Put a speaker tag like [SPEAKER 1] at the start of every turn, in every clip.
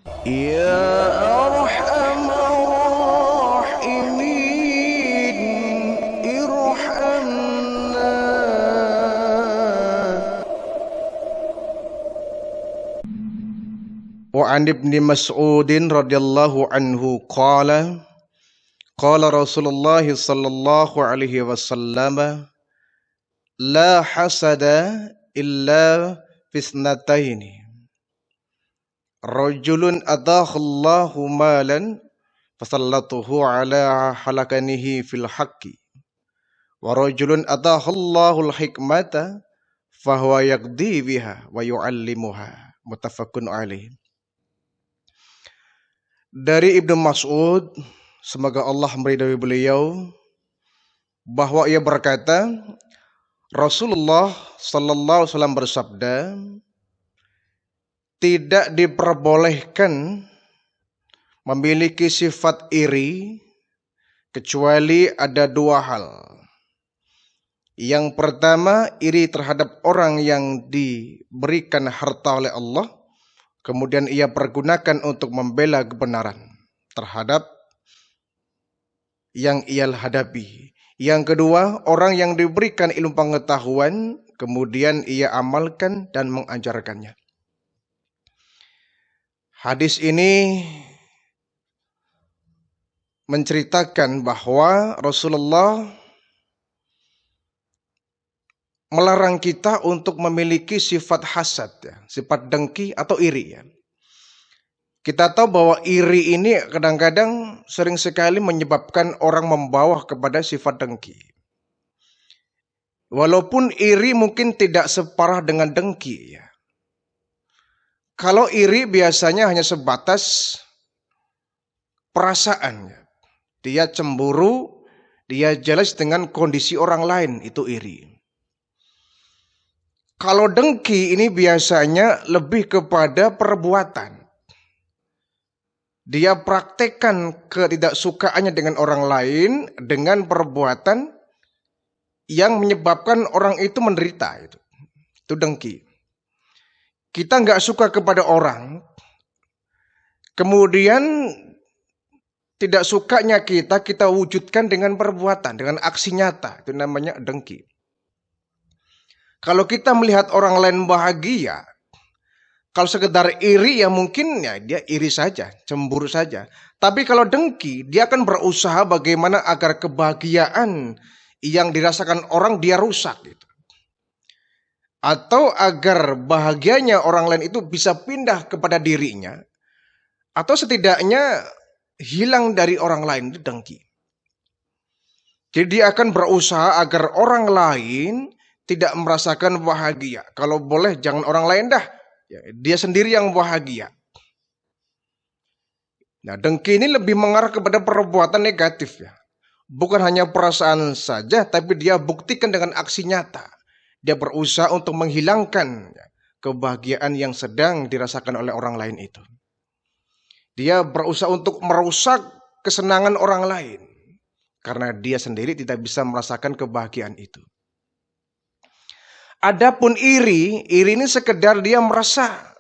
[SPEAKER 1] Ya Arhamar Rahimin, irhamna. Wa an ibni Mas'udin radhiyallahu anhu qala Rasulullah sallallahu alaihi wasallam, la hasada illa fisnataini, rajulun adakhallahu malan fasallatuhu ala halakanihi fil haqqi, wa rajulun adakhallahu al-hikmata fahuwa yaqdi biha wa yu'allimuha. Muttafaqun alaih. Dari Ibnu Mas'ud, semoga Allah meridhai beliau, bahwa ia berkata, Rasulullah sallallahu alaihi wasallam bersabda, tidak diperbolehkan memiliki sifat iri kecuali ada dua hal. Yang pertama, iri terhadap orang yang diberikan harta oleh Allah, kemudian ia pergunakan untuk membela kebenaran terhadap yang ia hadapi. Yang kedua, orang yang diberikan ilmu pengetahuan, kemudian ia amalkan dan mengajarkannya. Hadis ini menceritakan bahwa Rasulullah melarang kita untuk memiliki sifat hasad, sifat dengki atau iri. Kita tahu bahwa iri ini kadang-kadang sering sekali menyebabkan orang membawa kepada sifat dengki. Walaupun iri mungkin tidak separah dengan dengki. Kalau iri biasanya hanya sebatas perasaan. Dia cemburu, dia jealous dengan kondisi orang lain, itu iri. Kalau dengki ini biasanya lebih kepada perbuatan. Dia praktekkan ketidaksukaannya dengan orang lain dengan perbuatan yang menyebabkan orang itu menderita. Itu dengki. Kita nggak suka kepada orang, kemudian tidak sukanya kita wujudkan dengan perbuatan, dengan aksi nyata. Itu namanya dengki. Kalau kita melihat orang lain bahagia, kalau sekedar iri ya mungkin ya dia iri saja, cemburu saja. Tapi kalau dengki, dia akan berusaha bagaimana agar kebahagiaan yang dirasakan orang dia rusak gitu. Atau agar bahagianya orang lain itu bisa pindah kepada dirinya, atau setidaknya hilang dari orang lain, itu dengki. Jadi dia akan berusaha agar orang lain tidak merasakan bahagia. Kalau boleh jangan orang lain dah, dia sendiri yang bahagia. Nah, dengki ini lebih mengarah kepada perbuatan negatif ya. Bukan hanya perasaan saja, tapi dia buktikan dengan aksi nyata. Dia berusaha untuk menghilangkan kebahagiaan yang sedang dirasakan oleh orang lain itu. Dia berusaha untuk merusak kesenangan orang lain, karena dia sendiri tidak bisa merasakan kebahagiaan itu. Adapun iri ini sekedar dia merasa,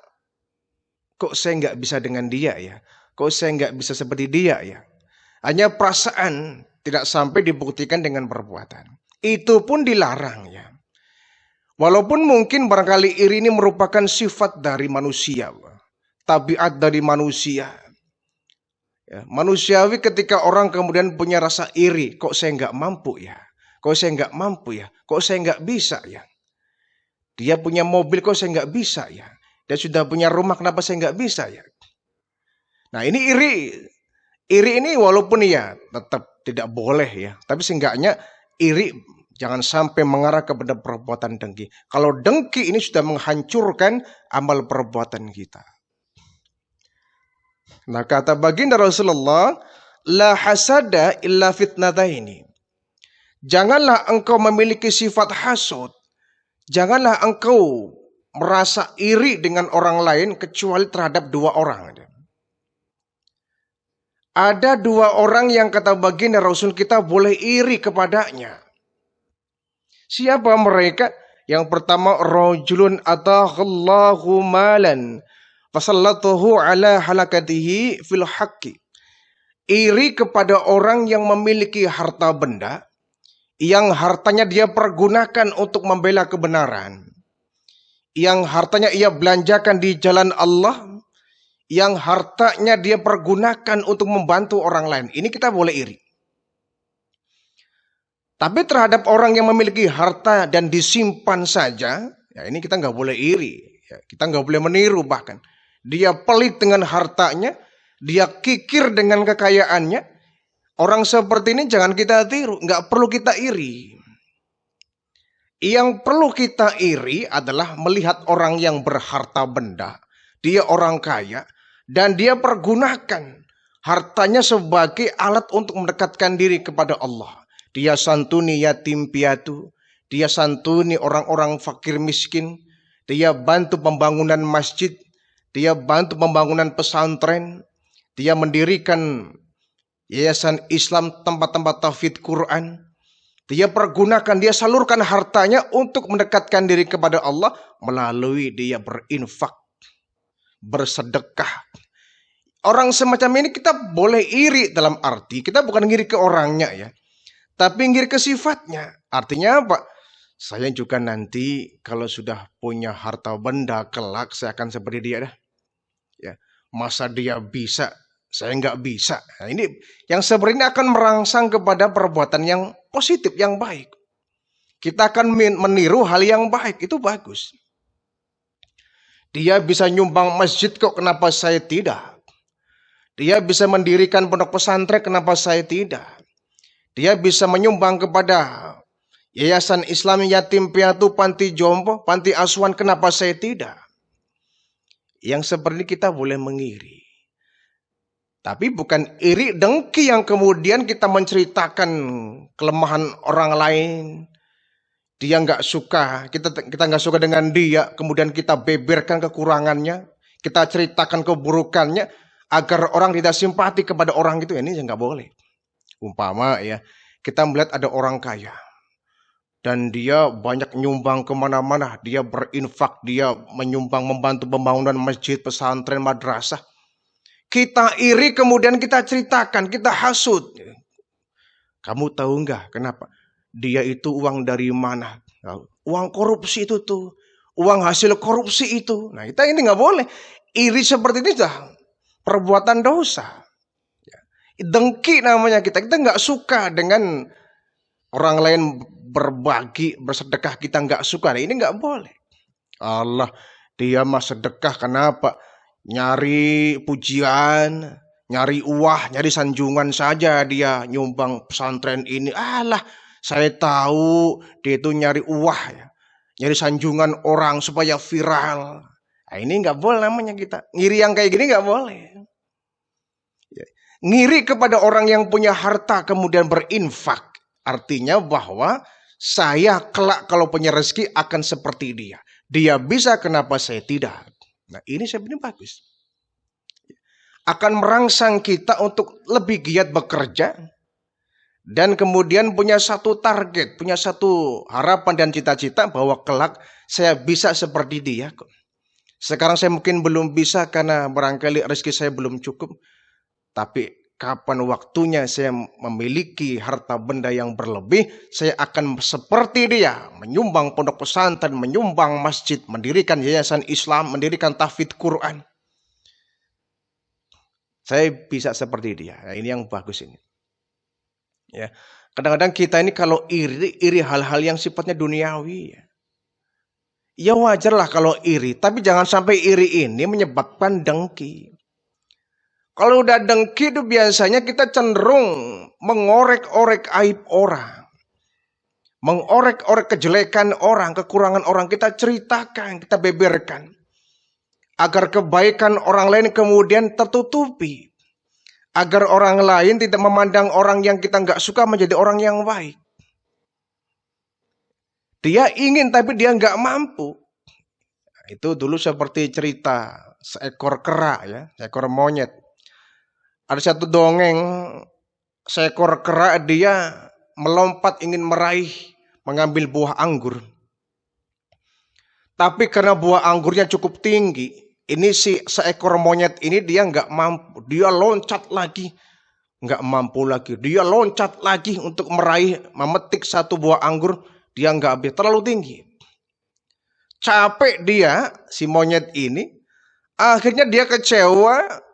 [SPEAKER 1] kok saya nggak bisa dengan dia ya, kok saya nggak bisa seperti dia ya. Hanya perasaan, tidak sampai dibuktikan dengan perbuatan. Itu pun dilarang ya. Walaupun mungkin barangkali iri ini merupakan sifat dari manusia, tabiat dari manusia. Ya, manusiawi ketika orang kemudian punya rasa iri, kok saya nggak mampu ya, kok saya nggak mampu ya, kok saya nggak bisa ya. Dia punya mobil, kok saya nggak bisa ya. Dia sudah punya rumah, kenapa saya nggak bisa ya. Nah ini iri. Iri ini walaupun ya tetap tidak boleh ya, tapi seenggaknya iri jangan sampai mengarah kepada perbuatan dengki. Kalau dengki ini sudah menghancurkan amal perbuatan kita. Nah kata baginda Rasulullah, la hasada illa fitnataini. Janganlah engkau memiliki sifat hasud. Janganlah engkau merasa iri dengan orang lain kecuali terhadap dua orang. Ada dua orang yang kata baginda Rasul kita boleh iri kepadanya. Siapa mereka? Yang pertama, rajulun ataghallahu malan. Fasallatuhu ala halakatihi fil haqqi. Iri kepada orang yang memiliki harta benda, yang hartanya dia pergunakan untuk membela kebenaran, yang hartanya ia belanjakan di jalan Allah, yang hartanya dia pergunakan untuk membantu orang lain. Ini kita boleh iri. Tapi terhadap orang yang memiliki harta dan disimpan saja, ya ini kita nggak boleh iri. Ya, kita nggak boleh meniru bahkan. Dia pelit dengan hartanya, dia kikir dengan kekayaannya. Orang seperti ini jangan kita tiru, nggak perlu kita iri. Yang perlu kita iri adalah melihat orang yang berharta benda. Dia orang kaya dan dia pergunakan hartanya sebagai alat untuk mendekatkan diri kepada Allah. Dia santuni yatim piatu, dia santuni orang-orang fakir miskin, dia bantu pembangunan masjid, dia bantu pembangunan pesantren, dia mendirikan yayasan Islam, tempat-tempat tahfidz Quran. Dia pergunakan, dia salurkan hartanya untuk mendekatkan diri kepada Allah melalui dia berinfak, bersedekah. Orang semacam ini kita boleh iri dalam arti, kita bukan ngiri ke orangnya ya, tapi ngiri ke sifatnya. Artinya apa? Saya juga nanti kalau sudah punya harta benda kelak saya akan seperti dia dah. Ya, masa dia bisa, saya nggak bisa. Nah, ini yang sebenarnya akan merangsang kepada perbuatan yang positif, yang baik. Kita akan meniru hal yang baik, itu bagus. Dia bisa nyumbang masjid kok, kenapa saya tidak? Dia bisa mendirikan pondok pesantren, kenapa saya tidak? Dia bisa menyumbang kepada yayasan Islam yatim piatu, panti jompo, panti asuhan, kenapa saya tidak? Yang seperti kita boleh mengiri. Tapi bukan iri dengki yang kemudian kita menceritakan kelemahan orang lain. Dia nggak suka, kita nggak suka dengan dia, kemudian kita beberkan kekurangannya, kita ceritakan keburukannya agar orang tidak simpati kepada orang itu. Ini nggak boleh. Umpama ya, kita melihat ada orang kaya dan dia banyak nyumbang kemana-mana, dia berinfak, dia menyumbang membantu pembangunan masjid, pesantren, madrasah. Kita iri kemudian kita ceritakan, kita hasut. Kamu tahu nggak kenapa? Dia itu uang dari mana? Uang korupsi itu tuh. Uang hasil korupsi itu. Nah kita ini nggak boleh. Iri seperti ini dah perbuatan dosa. Dengki namanya kita. Kita nggak suka dengan orang lain berbagi, bersedekah. Kita nggak suka. Nah, ini nggak boleh. Allah, dia mah sedekah kenapa? Nyari pujian, nyari uah, nyari sanjungan saja dia nyumbang pesantren ini. Alah, saya tahu dia itu nyari uah ya. Nyari sanjungan orang supaya viral. Nah, ini nggak boleh namanya kita. Ngiri yang kayak gini nggak boleh. Ngiri kepada orang yang punya harta kemudian berinfak. Artinya bahwa saya kelak kalau punya rezeki akan seperti dia. Dia bisa, kenapa saya tidak? Nah ini sebenarnya bagus. Akan merangsang kita untuk lebih giat bekerja. Dan kemudian punya satu target, punya satu harapan dan cita-cita bahwa kelak saya bisa seperti dia. Sekarang saya mungkin belum bisa karena barangkali rezeki saya belum cukup. Tapi kapan waktunya saya memiliki harta benda yang berlebih, saya akan seperti dia, menyumbang pondok pesantren, menyumbang masjid, mendirikan yayasan Islam, mendirikan tahfidz Quran. Saya bisa seperti dia. Nah, ini yang bagus ini. Ya, kadang-kadang kita ini kalau iri hal-hal yang sifatnya duniawi. Ya wajarlah kalau iri, tapi jangan sampai iri ini menyebabkan dengki. Kalau udah dengki itu biasanya kita cenderung mengorek-orek aib orang. Mengorek-orek kejelekan orang, kekurangan orang. Kita ceritakan, kita beberkan. Agar kebaikan orang lain kemudian tertutupi. Agar orang lain tidak memandang orang yang kita nggak suka menjadi orang yang baik. Dia ingin tapi dia nggak mampu. Itu dulu seperti cerita seekor kera ya, seekor monyet. Ada satu dongeng, seekor kera dia melompat ingin meraih, mengambil buah anggur. Tapi karena buah anggurnya cukup tinggi, Ini si seekor monyet ini dia nggak mampu, dia loncat lagi, nggak mampu lagi. Dia loncat lagi untuk meraih, memetik satu buah anggur, dia nggak habis, terlalu tinggi. Capek dia, si monyet ini, akhirnya dia kecewa.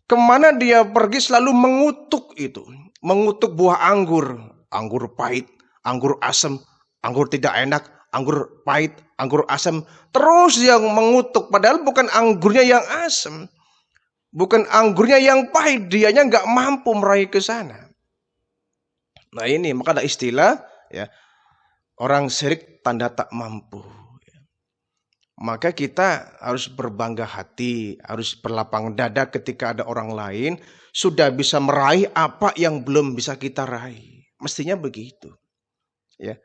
[SPEAKER 1] Kemana dia pergi selalu mengutuk itu, mengutuk buah anggur, anggur pahit, anggur asam, anggur tidak enak, anggur pahit, anggur asam. Terus dia mengutuk, padahal bukan anggurnya yang asam, bukan anggurnya yang pahit, dianya nggak mampu meraih ke sana. Nah ini maka ada istilah ya, orang syirik tanda tak mampu. Maka kita harus berbangga hati, harus berlapang dada ketika ada orang lain sudah bisa meraih apa yang belum bisa kita raih. Mestinya begitu. Ya.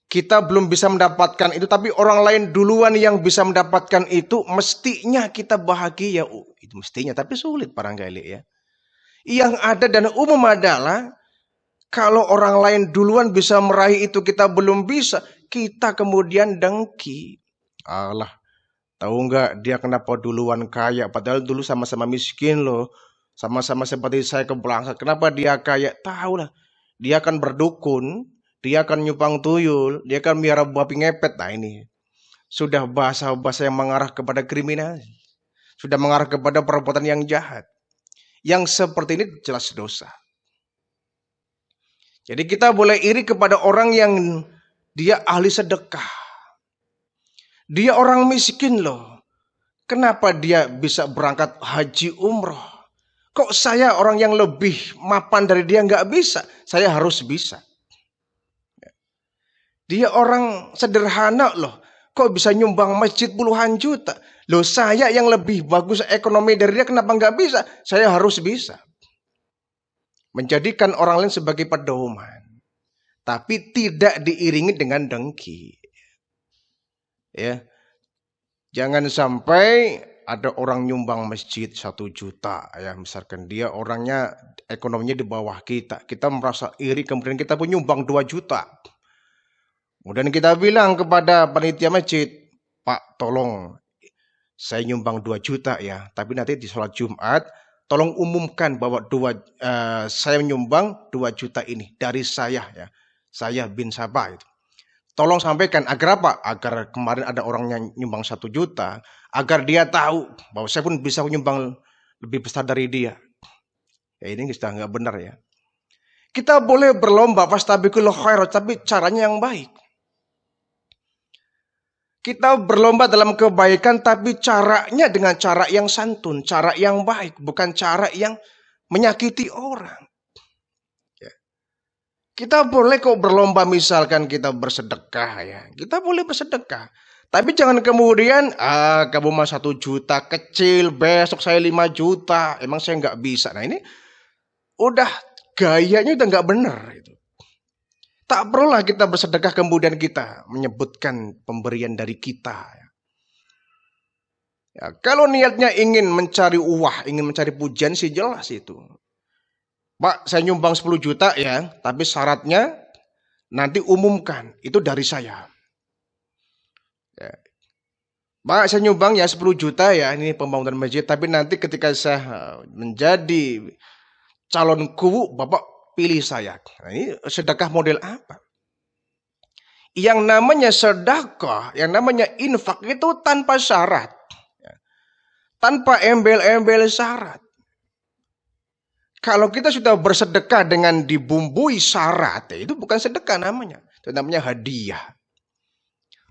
[SPEAKER 1] Kita belum bisa mendapatkan itu, tapi orang lain duluan yang bisa mendapatkan itu, mestinya kita bahagia. Itu mestinya, tapi sulit barangkali ya. Yang ada dan umum adalah kalau orang lain duluan bisa meraih itu, kita belum bisa, kita kemudian dengki. Allah, tahu nggak dia kenapa duluan kaya? Padahal dulu sama-sama miskin loh, sama-sama seperti saya kebelangsang. Kenapa dia kaya? Tahu lah, dia akan berdukun, dia akan nyupang tuyul, dia akan miara babi ngepet. Nah ini sudah bahasa-bahasa yang mengarah kepada kriminal, sudah mengarah kepada perbuatan yang jahat. Yang seperti ini jelas dosa. Jadi kita boleh iri kepada orang yang dia ahli sedekah. Dia orang miskin loh. Kenapa dia bisa berangkat haji umroh? Kok saya orang yang lebih mapan dari dia nggak bisa? Saya harus bisa. Dia orang sederhana loh. Kok bisa nyumbang masjid puluhan juta? Loh saya yang lebih bagus ekonomi dari dia kenapa nggak bisa? Saya harus bisa. Menjadikan orang lain sebagai pedoman. Tapi tidak diiringi dengan dengki. Ya, jangan sampai ada orang nyumbang masjid 1 juta, ya misalkan dia orangnya ekonominya di bawah kita merasa iri, kemudian kita pun nyumbang 2 juta. Kemudian kita bilang kepada panitia masjid, Pak tolong saya nyumbang 2 juta ya, tapi nanti di sholat Jumat tolong umumkan bahwa saya nyumbang 2 juta ini dari saya ya, saya bin Sabah itu. Tolong sampaikan agar apa? Agar kemarin ada orang yang nyumbang 1 juta, agar dia tahu bahwa saya pun bisa menyumbang lebih besar dari dia. Ya ini sudah nggak benar ya. Kita boleh berlomba fastabiqul khairat, tapi caranya yang baik. Kita berlomba dalam kebaikan, tapi caranya dengan cara yang santun, cara yang baik, bukan cara yang menyakiti orang. Kita boleh kok berlomba, misalkan kita bersedekah ya. Kita boleh bersedekah. Tapi jangan kemudian, kamu mah 1 juta kecil, besok saya 5 juta. Emang saya nggak bisa. Nah ini udah gayanya udah nggak benar itu. Tak perlulah kita bersedekah kemudian kita menyebutkan pemberian dari kita. Ya, kalau niatnya ingin mencari uang, ingin mencari pujian sih jelas itu. Pak, saya nyumbang 10 juta ya, tapi syaratnya nanti umumkan, itu dari saya. Ya. Pak, saya nyumbang ya 10 juta ya, ini pembangunan masjid, tapi nanti ketika saya menjadi calon kubu, Bapak pilih saya. Nah, ini sedekah model apa? Yang namanya sedekah, yang namanya infak itu tanpa syarat. Ya. Tanpa embel-embel syarat. Kalau kita sudah bersedekah dengan dibumbui syarat, itu bukan sedekah namanya. Itu namanya hadiah.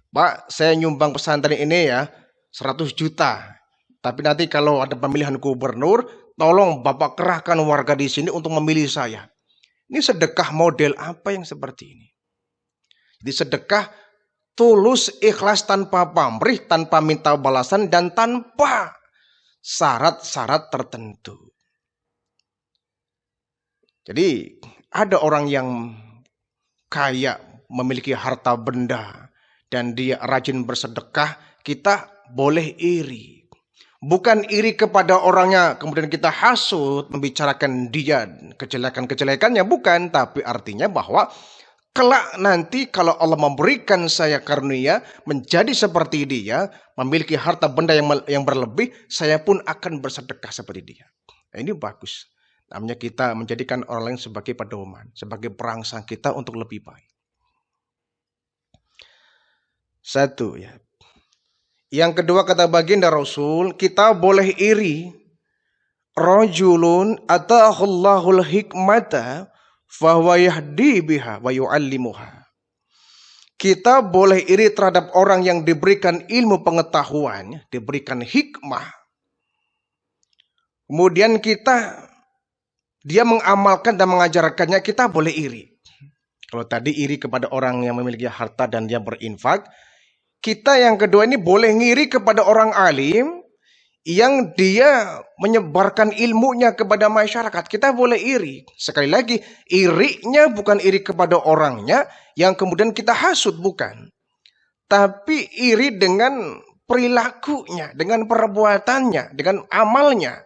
[SPEAKER 1] Pak, saya nyumbang pesantren ini ya 100 juta. Tapi nanti kalau ada pemilihan gubernur, tolong Bapak kerahkan warga di sini untuk memilih saya. Ini sedekah model apa yang seperti ini? Jadi sedekah tulus, ikhlas, tanpa pamrih, tanpa minta balasan, dan tanpa syarat-syarat tertentu. Jadi ada orang yang kaya, memiliki harta benda, dan dia rajin bersedekah, kita boleh iri. Bukan iri kepada orangnya, kemudian kita hasut, membicarakan dia, kejelekan-kejelekannya, bukan. Tapi artinya bahwa Kelak nanti kalau Allah memberikan saya karunia menjadi seperti dia, memiliki harta benda yang berlebih, saya pun akan bersedekah seperti dia. Nah, ini bagus. Namanya kita menjadikan orang lain sebagai pedoman, sebagai perangsang kita untuk lebih baik. Satu ya. Yang kedua kata baginda Rasul, kita boleh iri. Rajulun ataahullahul hikmata fahuwa yahdi biha wa yu'allimuha. Kita boleh iri terhadap orang yang diberikan ilmu pengetahuan, diberikan hikmah. Kemudian dia mengamalkan dan mengajarkannya, kita boleh iri. Kalau tadi iri kepada orang yang memiliki harta dan dia berinfak, kita yang kedua ini boleh ngiri kepada orang alim yang dia menyebarkan ilmunya kepada masyarakat. Kita boleh iri. Sekali lagi, irinya bukan iri kepada orangnya yang kemudian kita hasut, bukan. Tapi iri dengan perilakunya, dengan perbuatannya, dengan amalnya.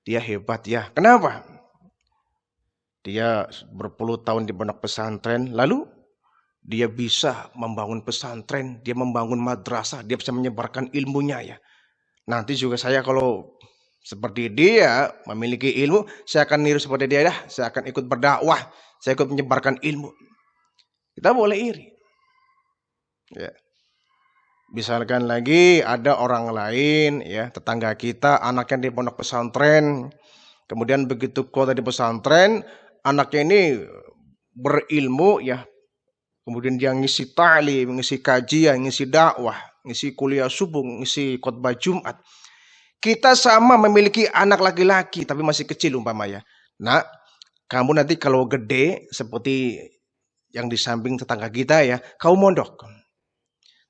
[SPEAKER 1] Dia hebat ya. Kenapa? Dia berpuluh tahun di pondok pesantren, lalu dia bisa membangun pesantren, dia membangun madrasah, dia bisa menyebarkan ilmunya ya. Nanti juga saya kalau seperti dia memiliki ilmu, saya akan niru seperti dia dah. Saya akan ikut berdakwah, saya ikut menyebarkan ilmu. Kita boleh iri. Ya. Misalkan lagi ada orang lain, ya tetangga kita, anaknya di pondok pesantren, kemudian begitu kuliah di pesantren, anaknya ini berilmu, ya, kemudian dia ngisi ta'lim, ngisi kajian, ngisi dakwah, ngisi kuliah subuh, ngisi khotbah Jumat. Kita sama memiliki anak laki-laki tapi masih kecil umpamanya. Nah, kamu nanti kalau gede seperti yang di samping tetangga kita ya, kau mondok.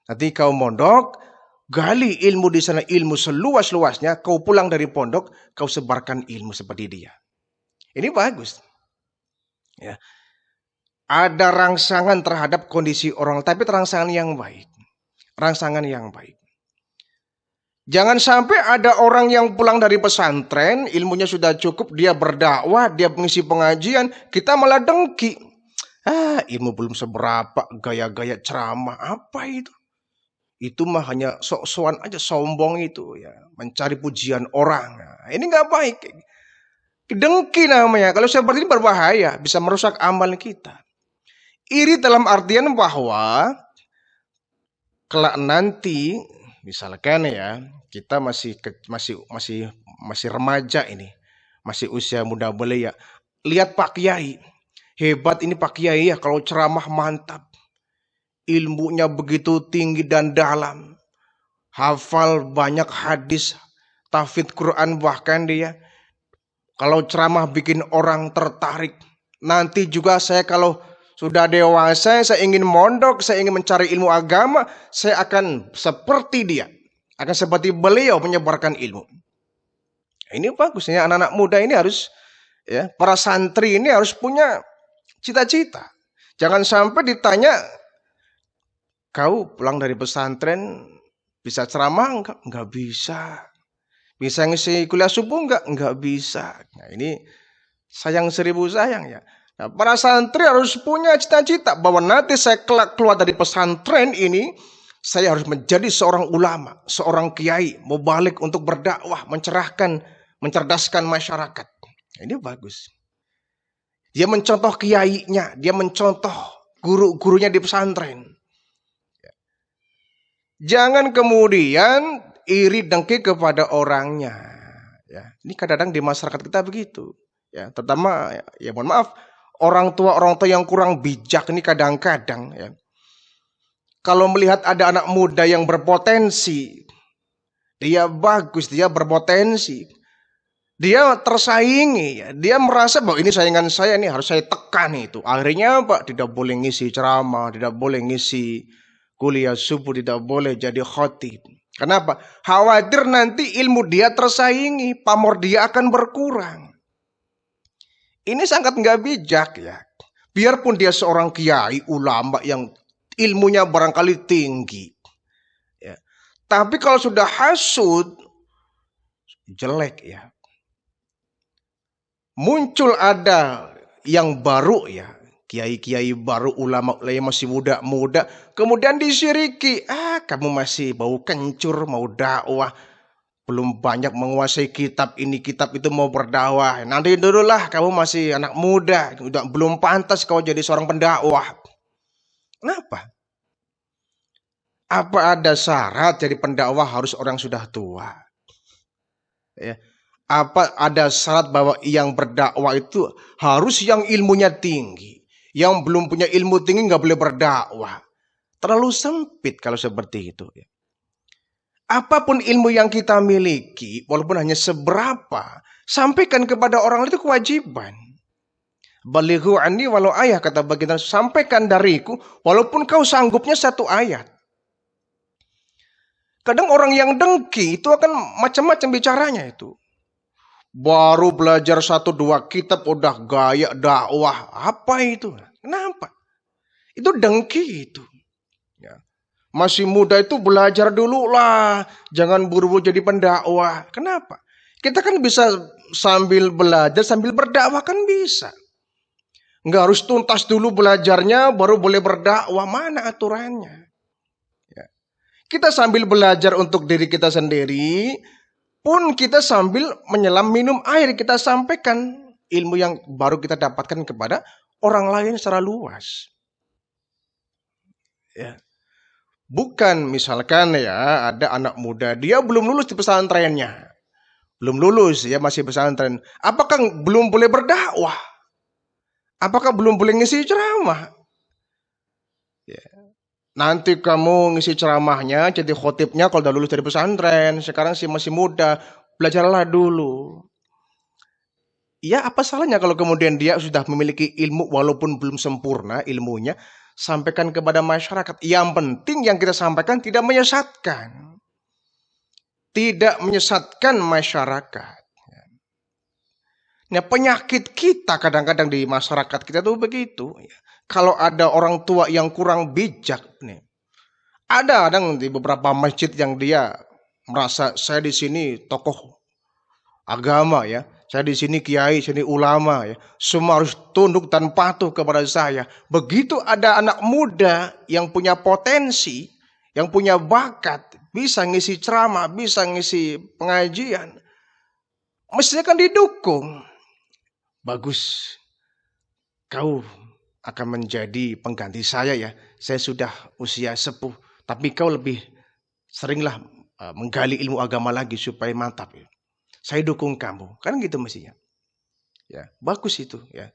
[SPEAKER 1] Nanti kau mondok, gali ilmu di sana, ilmu seluas-luasnya, kau pulang dari pondok, kau sebarkan ilmu seperti dia. Ini bagus. Ya. Ada rangsangan terhadap kondisi orang, tapi rangsangan yang baik. Rangsangan yang baik. Jangan sampai ada orang yang pulang dari pesantren, ilmunya sudah cukup, dia berdakwah, dia mengisi pengajian, kita malah dengki. Ilmu belum seberapa, gaya-gaya ceramah, apa itu? Itu mah hanya sok-sokan aja, sombong itu ya, mencari pujian orang. Nah, ini nggak baik. Dengki namanya. Kalau seperti ini berbahaya, bisa merusak amal kita. Iri dalam artian bahwa kelak nanti, misalkan ya, kita masih remaja ini, masih usia muda belia. Lihat Pak Kiai, hebat ini Pak Kiai ya, kalau ceramah mantap. Ilmunya begitu tinggi dan dalam. Hafal banyak hadis, tahfidz Quran bahkan dia. Kalau ceramah bikin orang tertarik. Nanti juga saya kalau sudah dewasa, saya ingin mondok, saya ingin mencari ilmu agama, saya akan seperti dia. Akan seperti beliau menyebarkan ilmu. Ini bagusnya anak-anak muda ini harus, ya, para santri ini harus punya cita-cita. Jangan sampai ditanya, kau pulang dari pesantren bisa ceramah enggak? Enggak bisa. Bisa ngisi kuliah subuh enggak bisa. Nah, ini sayang seribu sayang ya. Nah, para santri harus punya cita-cita bahwa nanti saya keluar dari pesantren ini, saya harus menjadi seorang ulama, seorang kiai, mubalik untuk berdakwah, mencerahkan, mencerdaskan masyarakat. Ini bagus. Dia mencontoh kiainya, dia mencontoh guru-gurunya di pesantren. Jangan kemudian iri dengki kepada orangnya. Ya, ini kadang-kadang di masyarakat kita begitu. Ya, terutama ya mohon maaf, orang tua yang kurang bijak ini kadang-kadang ya. Kalau melihat ada anak muda yang berpotensi, dia bagus, dia berpotensi, dia tersaingi, ya. Dia merasa bahwa ini saingan saya, nih harus saya tekan itu. Akhirnya Pak tidak boleh ngisi ceramah, tidak boleh ngisi kuliah subuh, tidak boleh jadi khatib. Kenapa? Khawatir nanti ilmu dia tersaingi, pamor dia akan berkurang. Ini sangat nggak bijak ya. Biarpun dia seorang kiai, ulama yang ilmunya barangkali tinggi. Ya. Tapi kalau sudah hasud, jelek ya. Muncul ada yang baru ya. Kiai-kiai baru, ulama-ulama yang masih muda-muda, kemudian disiriki. Kamu masih bau kencur, mau dakwah, belum banyak menguasai kitab ini, kitab itu, mau berdakwah. Nanti dulu lah, kamu masih anak muda, belum pantas kau jadi seorang pendakwah. Kenapa? Apa ada syarat jadi pendakwah harus orang sudah tua? Ya. Apa ada syarat bahwa yang berdakwah itu harus yang ilmunya tinggi? Yang belum punya ilmu tinggi nggak boleh berdakwah. Terlalu sempit kalau seperti itu. Apapun ilmu yang kita miliki, walaupun hanya seberapa, sampaikan kepada orang itu kewajiban. Balighu anni walau ayah, kata baginda, sampaikan dariku walaupun kau sanggupnya 1 ayat. Kadang orang yang dengki itu akan macam-macam bicaranya itu. Baru belajar 1-2 kitab udah gaya dakwah. Apa itu? Kenapa? Itu dengki itu. Ya. Masih muda itu belajar dulu lah. Jangan buru-buru jadi pendakwah. Kenapa? Kita kan bisa sambil belajar, sambil berdakwah kan bisa. Nggak harus tuntas dulu belajarnya, baru boleh berdakwah. Mana aturannya? Ya. Kita sambil belajar untuk diri kita sendiri, pun kita sambil menyelam minum air, kita sampaikan ilmu yang baru kita dapatkan kepada orang lain secara luas. Ya. Bukan misalkan ya ada anak muda, dia belum lulus di pesantrennya. Belum lulus, ya masih pesantren. Apakah belum boleh berdakwah? Apakah belum boleh ngisi ceramah? Ya. Nanti kamu ngisi ceramahnya, jadi khotibnya kalau udah lulus dari pesantren, sekarang sih masih muda, belajarlah dulu. Ya apa salahnya kalau kemudian dia sudah memiliki ilmu walaupun belum sempurna ilmunya, sampaikan kepada masyarakat. Yang penting yang kita sampaikan tidak menyesatkan. Tidak menyesatkan masyarakat. Nah, penyakit kita kadang-kadang di masyarakat kita tuh begitu. Kalau ada orang tua yang kurang bijak nih. Ada kadang di beberapa masjid yang dia merasa saya di sini tokoh agama ya. Saya di sini kiai, sini ulama ya. Semua harus tunduk dan patuh kepada saya. Begitu ada anak muda yang punya potensi, yang punya bakat, bisa ngisi ceramah, bisa ngisi pengajian, mestinya kan didukung. Bagus, kau akan menjadi pengganti saya ya. Saya sudah usia sepuh, tapi kau lebih seringlah menggali ilmu agama lagi supaya mantap ya. Saya dukung kamu, kan gitu mestinya. Ya, bagus itu ya.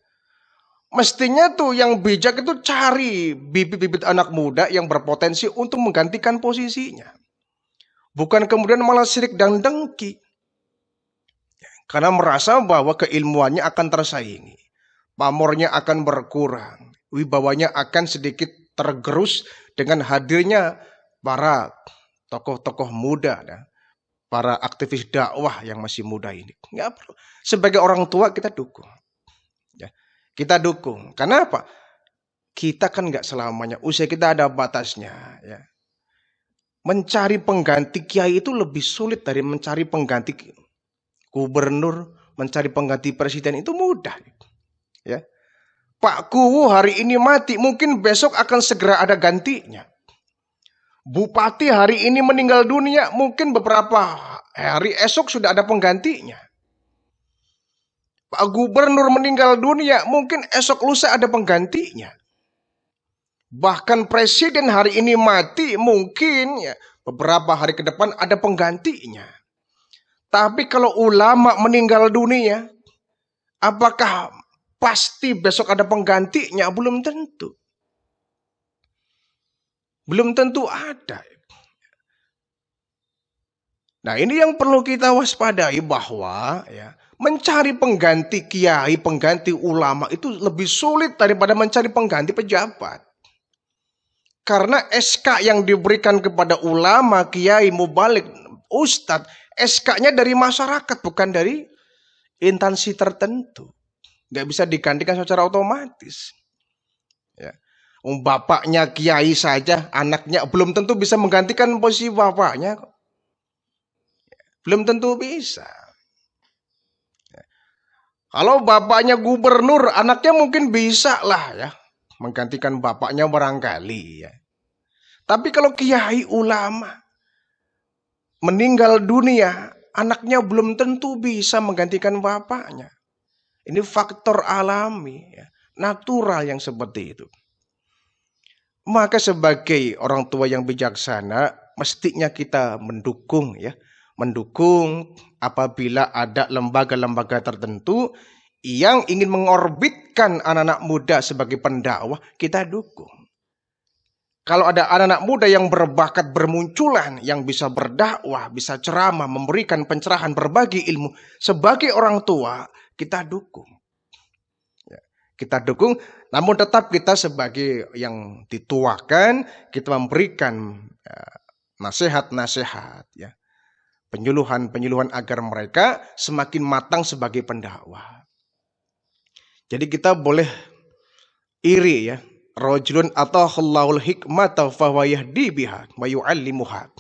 [SPEAKER 1] Mestinya tuh yang bijak itu cari bibit-bibit anak muda yang berpotensi untuk menggantikan posisinya. Bukan kemudian malah sirik dan dengki. Karena merasa bahwa keilmuannya akan tersaingi. Pamornya akan berkurang. Wibawanya akan sedikit tergerus dengan hadirnya para tokoh-tokoh muda. Para aktivis dakwah yang masih muda ini. Nggak perlu. Sebagai orang tua kita dukung. Ya, kita dukung. Karena apa? Kita kan nggak selamanya. Usia kita ada batasnya. Ya. Mencari pengganti kiai itu lebih sulit dari mencari pengganti gubernur, mencari pengganti presiden itu mudah. Ya. Pak Kuwu hari ini mati, mungkin besok akan segera ada gantinya. Bupati hari ini meninggal dunia, mungkin beberapa hari esok sudah ada penggantinya. Pak Gubernur meninggal dunia, mungkin esok lusa ada penggantinya. Bahkan presiden hari ini mati, mungkin ya, beberapa hari ke depan ada penggantinya. Tapi kalau ulama meninggal dunia, apakah pasti besok ada penggantinya? Belum tentu. Belum tentu ada. Nah, ini yang perlu kita waspadai bahwa ya, mencari pengganti kiai, pengganti ulama itu lebih sulit daripada mencari pengganti pejabat. Karena SK yang diberikan kepada ulama, kiai, mubalik, ustadz, SK-nya dari masyarakat, bukan dari instansi tertentu. Nggak bisa digantikan secara otomatis. Ya. Bapaknya kiai saja, anaknya belum tentu bisa menggantikan posisi bapaknya. Belum tentu bisa. Ya. Kalau bapaknya gubernur, anaknya mungkin bisa lah ya. menggantikan bapaknya barangkali ya. Tapi kalau kiai ulama meninggal dunia, anaknya belum tentu bisa menggantikan bapaknya. Ini faktor alami, ya, natural yang seperti itu. Maka sebagai orang tua yang bijaksana, mestinya kita mendukung ya. Mendukung apabila ada lembaga-lembaga tertentu yang ingin mengorbitkan anak-anak muda sebagai pendakwah, kita dukung. Kalau ada anak-anak muda yang berbakat bermunculan, yang bisa berdakwah, bisa ceramah, memberikan pencerahan, berbagi ilmu, sebagai orang tua, kita dukung. Ya, kita dukung, namun tetap kita sebagai yang dituakan, kita memberikan nasihat-nasihat, ya, penyuluhan-penyuluhan agar mereka semakin matang sebagai pendakwah. Jadi kita boleh iri ya. Rajulun atahallahul hikmata fahuwa yahdi biha wa yu'allimuha.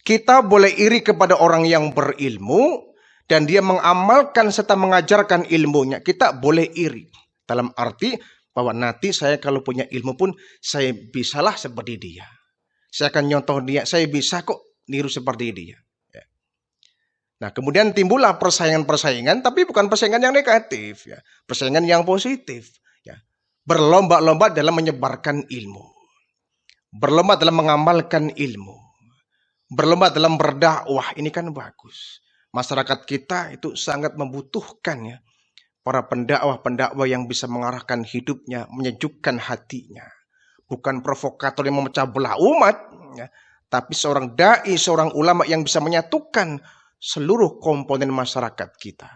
[SPEAKER 1] Kita boleh iri kepada orang yang berilmu dan dia mengamalkan serta mengajarkan ilmunya. Kita boleh iri dalam arti bahwa nanti saya kalau punya ilmu pun saya bisalah seperti dia. Saya akan nyontoh dia, saya bisa kok niru seperti dia. Nah, kemudian timbullah persaingan-persaingan, tapi bukan persaingan yang negatif, ya, persaingan yang positif. Berlomba-lomba dalam menyebarkan ilmu, berlomba dalam mengamalkan ilmu, berlomba dalam berdakwah. Ini kan bagus. Masyarakat kita itu sangat membutuhkan ya para pendakwah-pendakwah yang bisa mengarahkan hidupnya, menyejukkan hatinya. Bukan provokator yang memecah belah umat, ya, tapi seorang dai, seorang ulama yang bisa menyatukan seluruh komponen masyarakat kita.